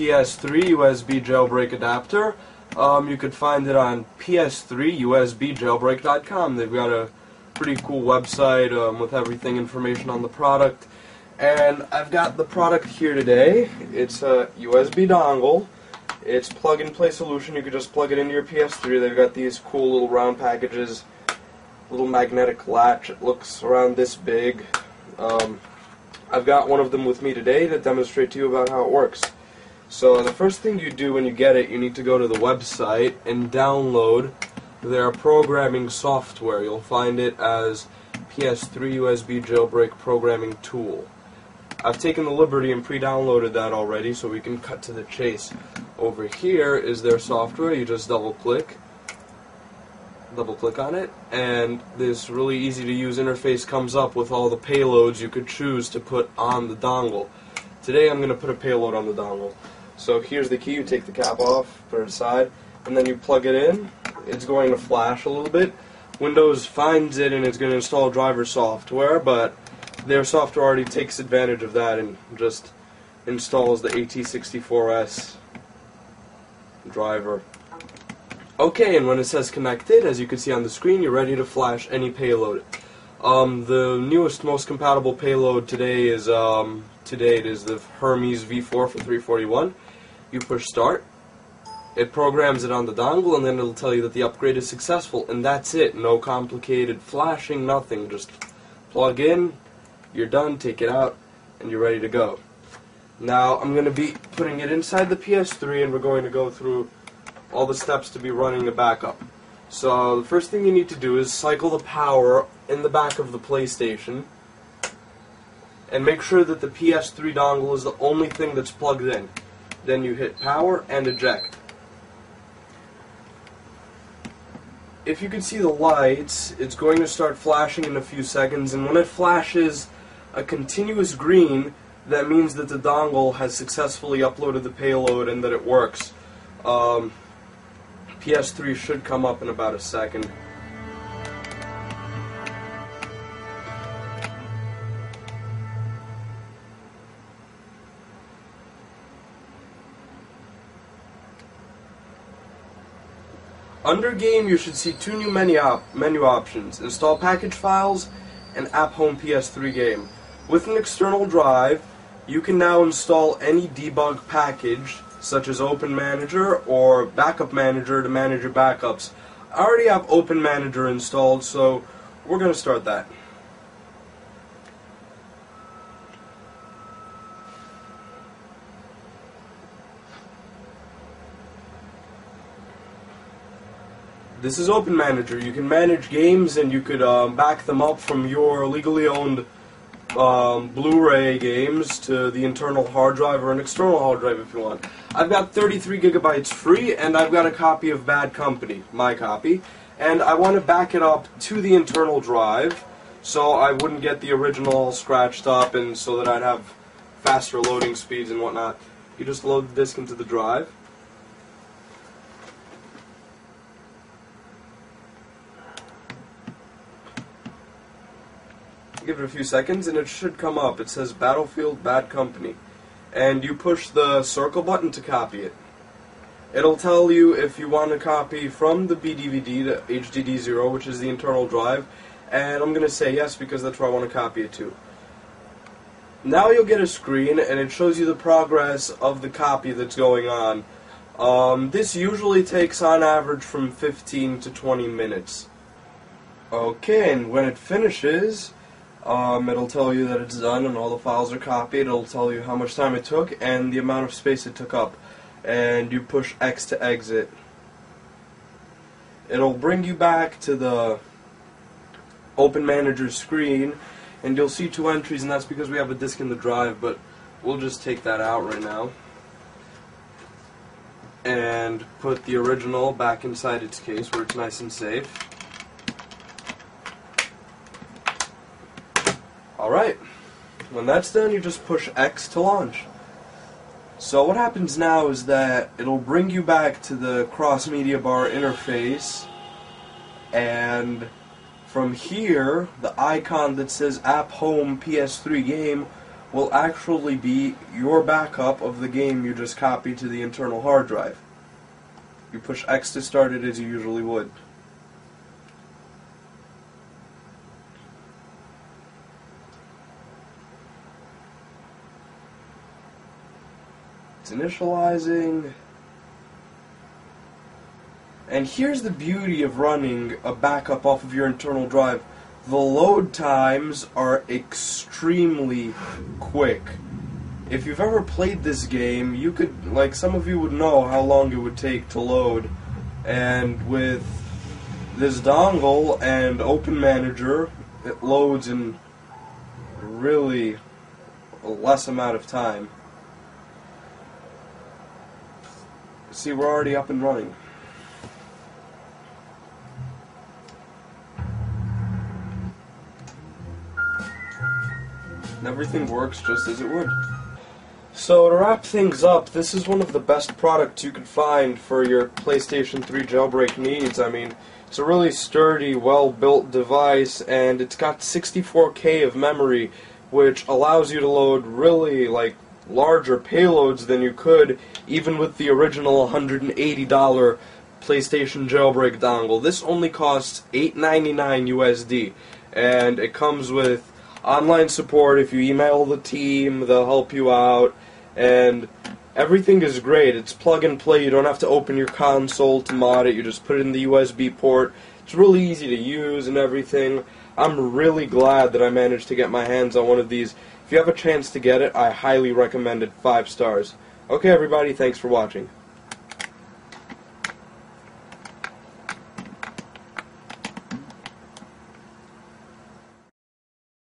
PS3 USB jailbreak adapter. You could find it on ps3usbjailbreak.com. They've got a pretty cool website with everything, information on the product. And I've got the product here today. It's a USB dongle. It's plug-and-play solution. You could just plug it into your PS3. They've got these cool little round packages, little magnetic latch. It looks around this big. I've got one of them with me today to demonstrate to you about how it works. So the first thing you do when you get it, you need to go to the website and download their programming software. You'll find it as PS3 USB Jailbreak Programming Tool. I've taken the liberty and pre-downloaded that already, so we can cut to the chase. Over here is their software. You just double-click on it, and this really easy-to-use interface comes up with all the payloads you could choose to put on the dongle. Today I'm going to put a payload on the dongle. So here's the key. You take the cap off, put it aside, and then you plug it in. It's going to flash a little bit. Windows finds it and it's going to install driver software, but their software already takes advantage of that and just installs the AT64S driver. Okay, and when it says connected, as you can see on the screen, you're ready to flash any payload. The newest, most compatible payload today is to date is the Hermes V4 for 341. You push start, it programs it on the dongle, and then it'll tell you that the upgrade is successful, and that's it. No complicated flashing, nothing. Just plug in, you're done, take it out, and you're ready to go. Now I'm going to be putting it inside the PS3, and we're going to go through all the steps to be running the backup. So the first thing you need to do is cycle the power in the back of the PlayStation, and make sure that the PS3 dongle is the only thing that's plugged in. Then you hit power and eject. If you can see the lights, it's going to start flashing in a few seconds, and when it flashes a continuous green, that means that the dongle has successfully uploaded the payload and that it works. PS3 should come up in about a second. Under Game, you should see two new menu options: Install Package Files and App Home PS3 Game. With an external drive, you can now install any debug package, such as Open Manager or Backup Manager, to manage your backups. I already have Open Manager installed, so we're going to start that. This is Open Manager. You can manage games, and you could back them up from your legally owned Blu-ray games to the internal hard drive or an external hard drive if you want. I've got 33 gigabytes free, and I've got a copy of Bad Company, my copy, and I want to back it up to the internal drive so I wouldn't get the original all scratched up, and so that I'd have faster loading speeds and whatnot. You just load the disc into the drive. Give it a few seconds and it should come up. It says Battlefield Bad Company, and you push the circle button to copy it. It'll tell you if you want to copy from the BDVD to HDD0, which is the internal drive, and I'm going to say yes because that's where I want to copy it to. Now you'll get a screen and it shows you the progress of the copy that's going on. This usually takes on average from 15 to 20 minutes. Okay, and when it finishes, it'll tell you that it's done and all the files are copied. It'll tell you how much time it took and the amount of space it took up. And you push X to exit. It'll bring you back to the Open Manager screen, and you'll see two entries, and that's because we have a disk in the drive, but we'll just take that out right now and put the original back inside its case where it's nice and safe. Alright, when that's done, you just push X to launch. So what happens now is that it'll bring you back to the cross-media bar interface, and from here, the icon that says App Home PS3 Game will actually be your backup of the game you just copied to the internal hard drive. You push X to start it as you usually would. It's initializing. And here's the beauty of running a backup off of your internal drive. The load times are extremely quick. If you've ever played this game, you could, like, some of you would know how long it would take to load. And with this dongle and Open Manager, it loads in really a less amount of time. See, we're already up and running. And everything works just as it would. So to wrap things up, this is one of the best products you could find for your PlayStation 3 jailbreak needs. I mean, it's a really sturdy, well-built device, and it's got 64K of memory, which allows you to load really, like, larger payloads than you could even with the original $180 PlayStation jailbreak dongle. This only costs $8.99 USD, and it comes with online support. If you email the team, they'll help you out, and everything is great. It's plug and play. You don't have to open your console to mod it. You just put it in the USB port. It's really easy to use and everything. I'm really glad that I managed to get my hands on one of these. If you have a chance to get it, I highly recommend it. 5 stars. Okay, everybody, thanks for watching.